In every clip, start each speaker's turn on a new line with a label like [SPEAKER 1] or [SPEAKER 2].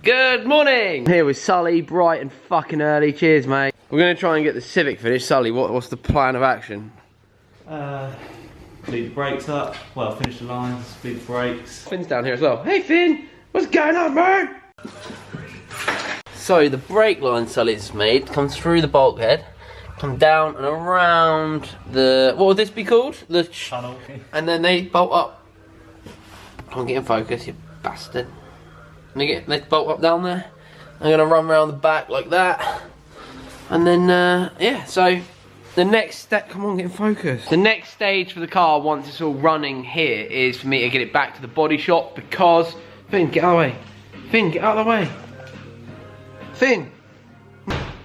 [SPEAKER 1] Good morning! Here with Sully, bright and fucking early. Cheers, mate. We're going to try and get the Civic finished. Sully, what's the plan of action?
[SPEAKER 2] Bleed the brakes up. Well, finish the lines, bleed the brakes.
[SPEAKER 1] Finn's down here as well. Hey Finn! What's going on, man? So the brake line Sully's made comes through the bulkhead, come down and around the... What would this be called? The
[SPEAKER 2] tunnel.
[SPEAKER 1] And then they bolt up. Come on, get in focus, you bastard. And they bolt up down there. I'm going to run around the back like that. And then, yeah, so the next step, come on, get in focus. The next stage for the car, once it's all running here, is for me to get it back to the body shop because... Finn, get out of the way. Finn, get out of the way. Finn.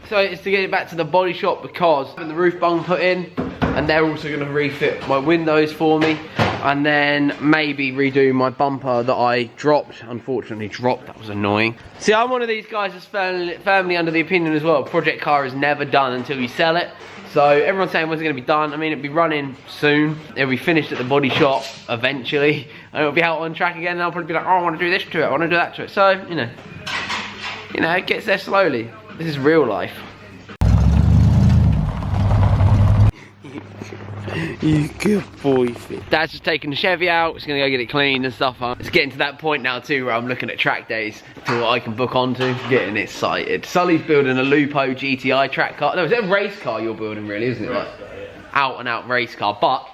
[SPEAKER 1] So it's to get it back to the body shop because having the roof bung put in, and they're also going to refit my windows for me, and then maybe redo my bumper that I unfortunately dropped. That was annoying. See, I'm one of these guys that's firmly under the opinion as well, project car is never done until you sell it. So everyone's saying, when's it going to be done? I mean, it'll be running soon. It'll be finished at the body shop eventually. And it'll be out on track again, and I'll probably be like, oh, I want to do this to it, I want to do that to it. So, you know, it gets there slowly. This is real life. You good boy, Finn. Dad's just taking the Chevy out. It's gonna go get it cleaned and stuff. It's getting to that point now too where I'm looking at track days to what I can book onto. Getting excited. Sully's building a Lupo GTI track car. No, is it a race car you're building really, isn't it? Like, out and out race car. But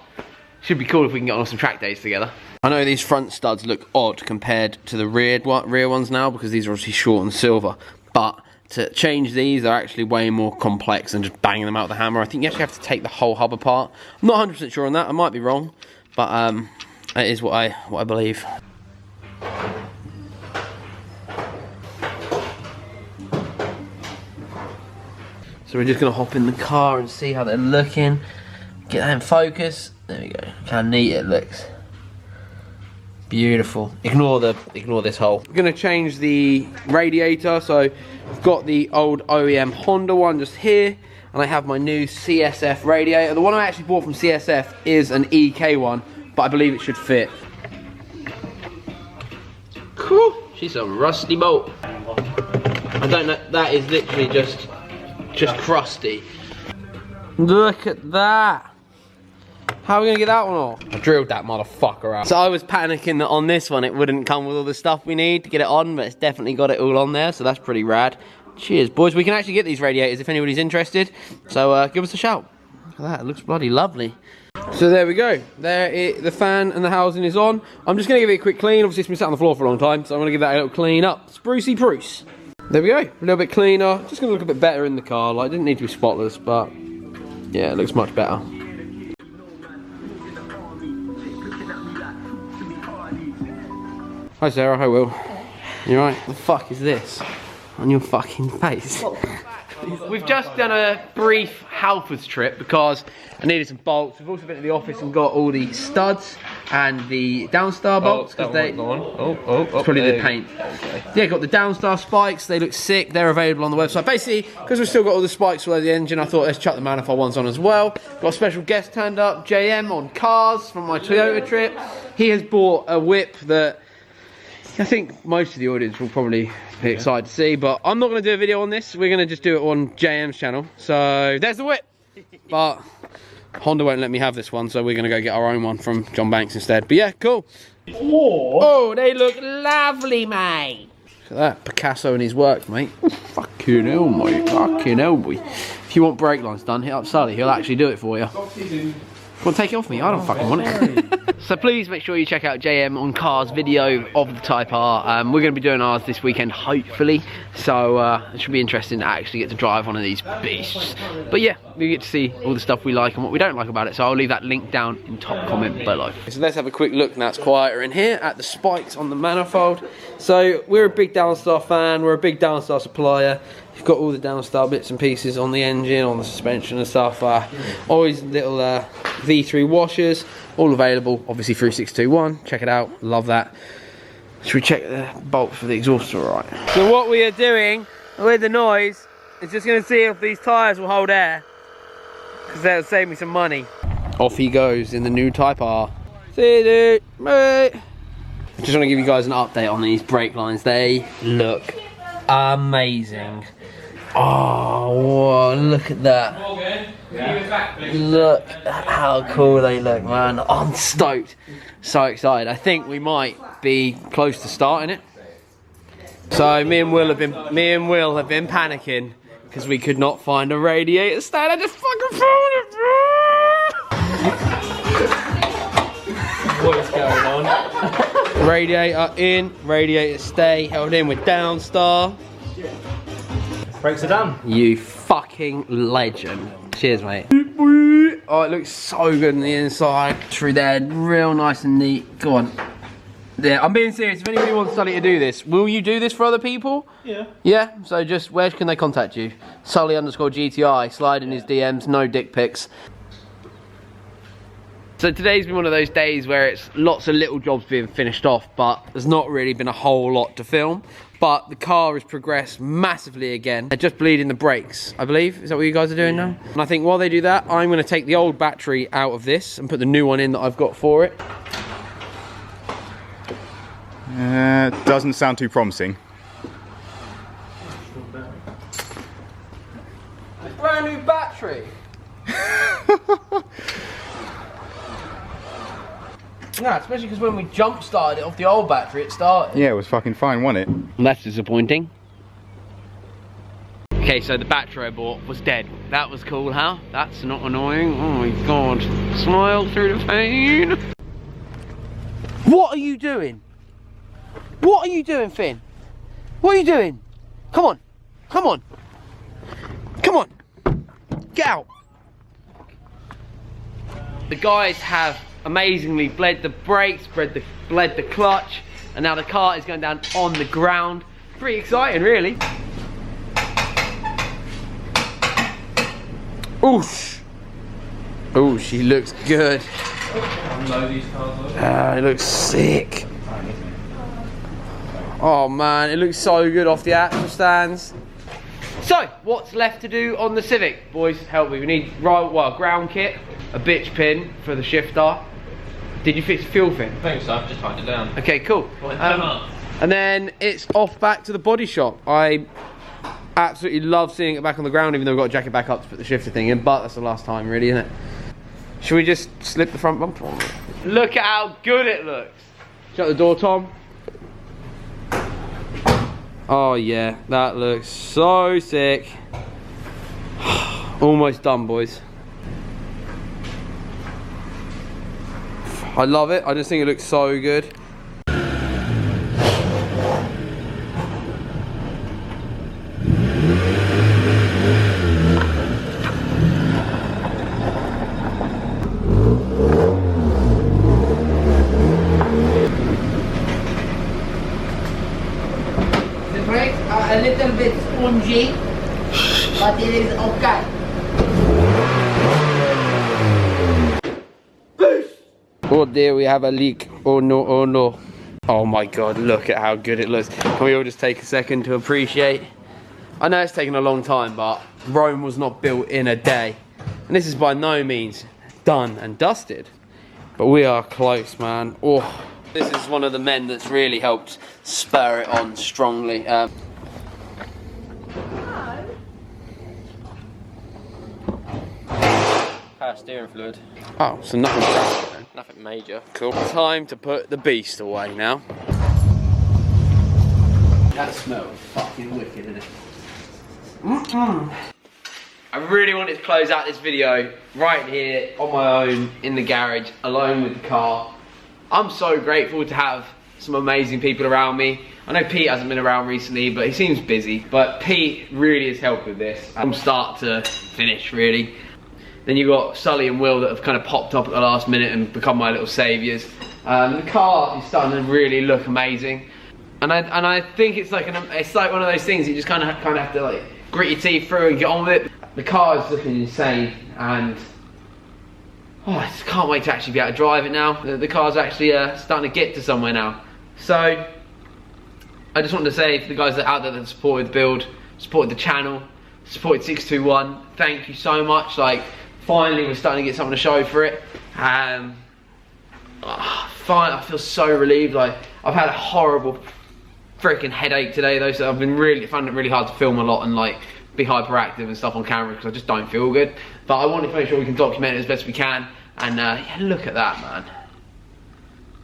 [SPEAKER 1] should be cool if we can get on some track days together. I know these front studs look odd compared to the rear ones now because these are obviously short and silver. But to change these, they're actually way more complex than just banging them out with the hammer. I think you actually have to take the whole hub apart. I'm not 100% sure on that. I might be wrong, but it is what I believe. So we're just gonna hop in the car and see how they're looking. Get that in focus. There we go. Look how neat it looks. Beautiful. Ignore this hole. I'm gonna change the radiator. So I've got the old OEM Honda one just here, and I have my new CSF radiator. The one I actually bought from CSF is an EK one, but I believe it should fit. Cool. She's a rusty bolt. I don't know. That is literally just crusty. Look at that. How are we gonna get that one off? I drilled that motherfucker out. So I was panicking that on this one it wouldn't come with all the stuff we need to get it on, but it's definitely got it all on there, so that's pretty rad. Cheers, boys. We can actually get these radiators if anybody's interested, so give us a shout. Look at that, it looks bloody lovely. So there we go. The fan and the housing is on. I'm just gonna give it a quick clean. Obviously it's been sat on the floor for a long time, so I'm gonna give that a little clean up. Sprucey Bruce. There we go, a little bit cleaner. Just gonna look a bit better in the car. Like, it didn't need to be spotless, but yeah, it looks much better. Hi Sarah, hi Will. You right? The fuck is this on your fucking face? We've just done a brief Halfords trip because I needed some bolts. We've also been to the office and got all the studs and the Downstar bolts because it's probably the paint. Okay. Yeah, got the Downstar spikes. They look sick. They're available on the website. Basically, because we've still got all the spikes all over the engine, I thought let's chuck the manifold ones on as well. Got a special guest turned up, JM on cars from my Toyota trip. He has bought a whip that I think most of the audience will probably be excited to see, but I'm not going to do a video on this. We're going to just do it on JM's channel. So there's the whip. But Honda won't let me have this one, so we're going to go get our own one from John Banks instead. But yeah, cool. Oh, they look lovely, mate. Look at that, Picasso and his work, mate. Fucking hell, mate. Fucking hell, boy. If you want brake lines done, hit up Sully. He'll actually do it for you. Well, take it off me. I don't fucking want it. So please make sure you check out JM on Cars video of the Type R. We're going to be doing ours this weekend, hopefully. So it should be interesting to actually get to drive one of these beasts. But yeah, we get to see all the stuff we like and what we don't like about it. So I'll leave that link down in top comment below. So let's have a quick look, now it's quieter in here, at the spikes on the manifold. So we're a big Downstar fan. We're a big Downstar supplier. You've got all the Downstar bits and pieces on the engine, on the suspension and stuff. Always little V3 washers, all available, obviously through 621. Check it out, love that. Should we check the bolts for the exhaust all right? So what we are doing with the noise is just going to see if these tyres will hold air, because that'll save me some money. Off he goes in the new Type R. See you, dude. Bye. I just want to give you guys an update on these brake lines. They look amazing. Oh, whoa, look at that. Look at how cool they look, man. I'm stoked. So excited. I think we might be close to starting it. So me and Will have been panicking because we could not find a radiator stand. I just fucking found it. What is going on? Radiator in, radiator stay, held in with Downstar.
[SPEAKER 2] Brakes are done.
[SPEAKER 1] You fucking legend. Cheers, mate. Oh, it looks so good on the inside. Through there, real nice and neat. Go on. Yeah, I'm being serious. If anybody wants Sully to do this, will you do this for other people?
[SPEAKER 2] Yeah.
[SPEAKER 1] Yeah? So just, where can they contact you? Sully_GTI. Slide in his DMs, no dick pics. So today's been one of those days where it's lots of little jobs being finished off, but there's not really been a whole lot to film. But the car has progressed massively again. They're just bleeding the brakes, I believe. Is that what you guys are doing now? And I think while they do that, I'm going to take the old battery out of this and put the new one in that I've got for it.
[SPEAKER 3] Doesn't sound too promising.
[SPEAKER 1] Brand new battery. No, especially because when we jump started it off the old battery, it started.
[SPEAKER 3] Yeah, it was fucking fine, wasn't it?
[SPEAKER 1] That's disappointing. Okay, so the battery I bought was dead. That was cool, huh? That's not annoying. Oh my god. Smile through the pain. What are you doing? What are you doing, Finn? What are you doing? Come on. Come on. Come on. Get out. The guys have amazingly bled the brakes, bled the clutch, and now the car is going down on the ground. Pretty exciting, really. Oosh. Oh, she looks good. It looks sick. Oh man, it looks so good off the axle stands. So, what's left to do on the Civic? Boys, help me. We need ground kit, a bitch pin for the shifter. Did you fix the fuel fin?
[SPEAKER 4] I think so, I've just tightened it down.
[SPEAKER 1] Okay, cool. And then it's off back to the body shop. I absolutely love seeing it back on the ground, even though we've got to jack it back up to put the shifter thing in, but that's the last time really, isn't it? Should we just slip the front bumper on? Look at how good it looks. Shut the door, Tom. Oh yeah, that looks so sick. Almost done, boys. I love it. I just think it looks so good.
[SPEAKER 5] The brakes are a little bit spongy, but it is okay.
[SPEAKER 1] Oh dear, we have a leak. Oh no, oh no. Oh my god, look at how good it looks. Can we all just take a second to appreciate? I know it's taken a long time, but Rome was not built in a day. And this is by no means done and dusted. But we are close, man. Oh, this is one of the men that's really helped spur it on strongly.
[SPEAKER 4] Power steering fluid.
[SPEAKER 1] Oh, so nothing drastic then.
[SPEAKER 4] Nothing major.
[SPEAKER 1] Cool. Time to put the beast away now. That smells fucking wicked, isn't it? I really wanted to close out this video right here on my own in the garage, alone with the car. I'm so grateful to have some amazing people around me. I know Pete hasn't been around recently, but he seems busy. But Pete really has helped with this from start to finish, really. Then you've got Sully and Will that have kind of popped up at the last minute and become my little saviours. The car is starting to really look amazing. And I think it's like one of those things you just kind of have to like grit your teeth through and get on with it. The car is looking insane, and oh, I just can't wait to actually be able to drive it now. The car's actually starting to get to somewhere now. So I just wanted to say to the guys that are out there that supported the build, supported the channel, supported 621, thank you so much. Like, finally we're starting to get something to show for it. Fine, I feel so relieved. Like, I've had a horrible freaking headache today though, so I've been found it really hard to film a lot and like be hyperactive and stuff on camera because I just don't feel good. But I wanted to make sure we can document it as best we can. And yeah, look at that, man.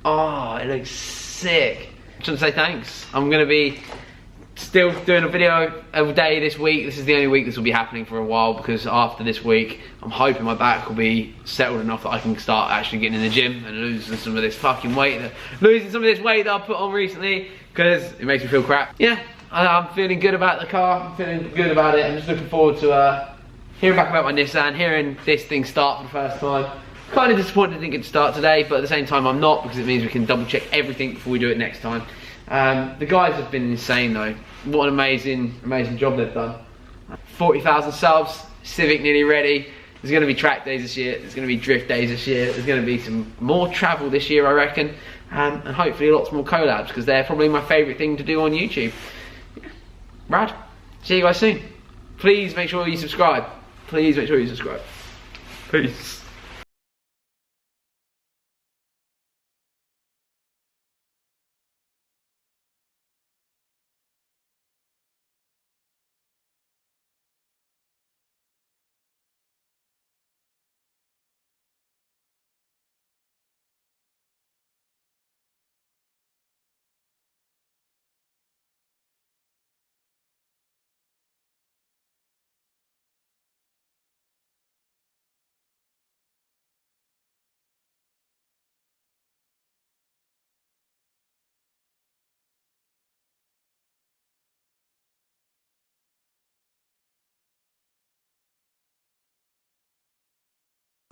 [SPEAKER 1] Oh, it looks sick. Just want to say thanks. I'm gonna be still doing a video every day this week. This is the only week this will be happening for a while, because after this week I'm hoping my back will be settled enough that I can start actually getting in the gym and losing some of this fucking weight that I put on recently, because it makes me feel crap. Yeah, I'm feeling good about the car. I'm feeling good about it. I'm just looking forward to hearing back about my Nissan, hearing this thing start for the first time. Kind of disappointed it didn't get to start today, but at the same time I'm not, because it means we can double check everything before we do it next time. The guys have been insane though. What an amazing job they've done. 40,000 subs, Civic nearly ready. There's going to be track days this year, there's going to be drift days this year, there's going to be some more travel this year I reckon, and hopefully lots more collabs, because they're probably my favourite thing to do on YouTube. Yeah. Rad. See you guys soon. Please make sure you subscribe. Please make sure you subscribe. Peace.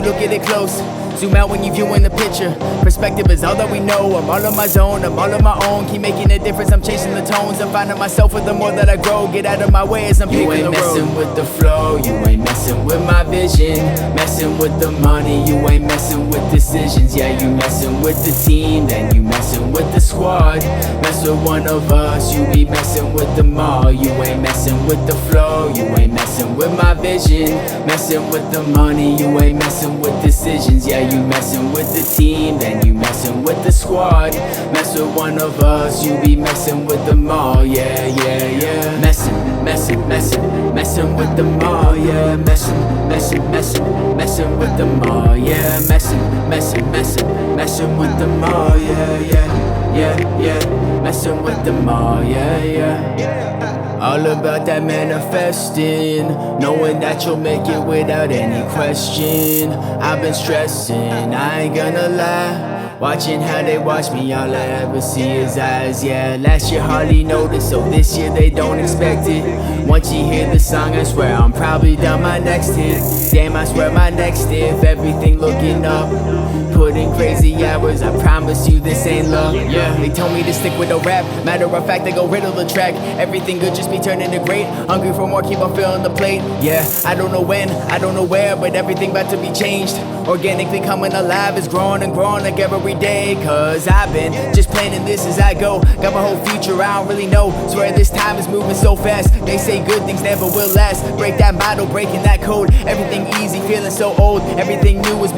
[SPEAKER 6] Look at it close, zoom out when you viewing the picture. Perspective is all that we know. I'm all on my zone, I'm all on my own. Keep making a difference, I'm chasing the tones. I'm finding myself with the more that I grow. Get out of my way as I'm picking the road. You ain't messing with the flow, you ain't messing with my vision. Messing with the money, you ain't messing with decisions. Yeah, you messing with the team, then you messing with the squad. Mess with one of us, you be messing with them all. You ain't messing with the flow, you ain't messing with my vision. Messing with the money, you ain't messing with decisions. Yeah, you messing with the team, then you messing with the squad. Mess with one of us, you be messing with them all. Yeah, yeah, yeah. Messing with them all. Yeah, messing with them all. Yeah, messing with them all. Yeah, yeah. Messing with them all. Yeah. All about that manifesting, knowing that you'll make it without any question. I've been stressing, I ain't gonna lie. Watching how they watch me, all I ever see is eyes. Yeah, last year hardly noticed, so this year they don't expect it. Once you hear the song, I swear I'm probably done my next hit. Damn, I swear my next if everything looking up. Put in crazy hours, I promise you this ain't luck. Yeah, they told me to stick with the rap. Matter of fact, they go riddle the track. Everything good just be turning to great. Hungry for more, keep on filling the plate. Yeah, I don't know when, I don't know where, but everything about to be changed. Organically coming alive, is growing and growing like every day. Cause I've been just planning this as I go. Got my whole future, I don't really know. Swear this time is moving so fast. They say good things never will last. Break that model, breaking that code. Everything easy, feeling so old. Everything new is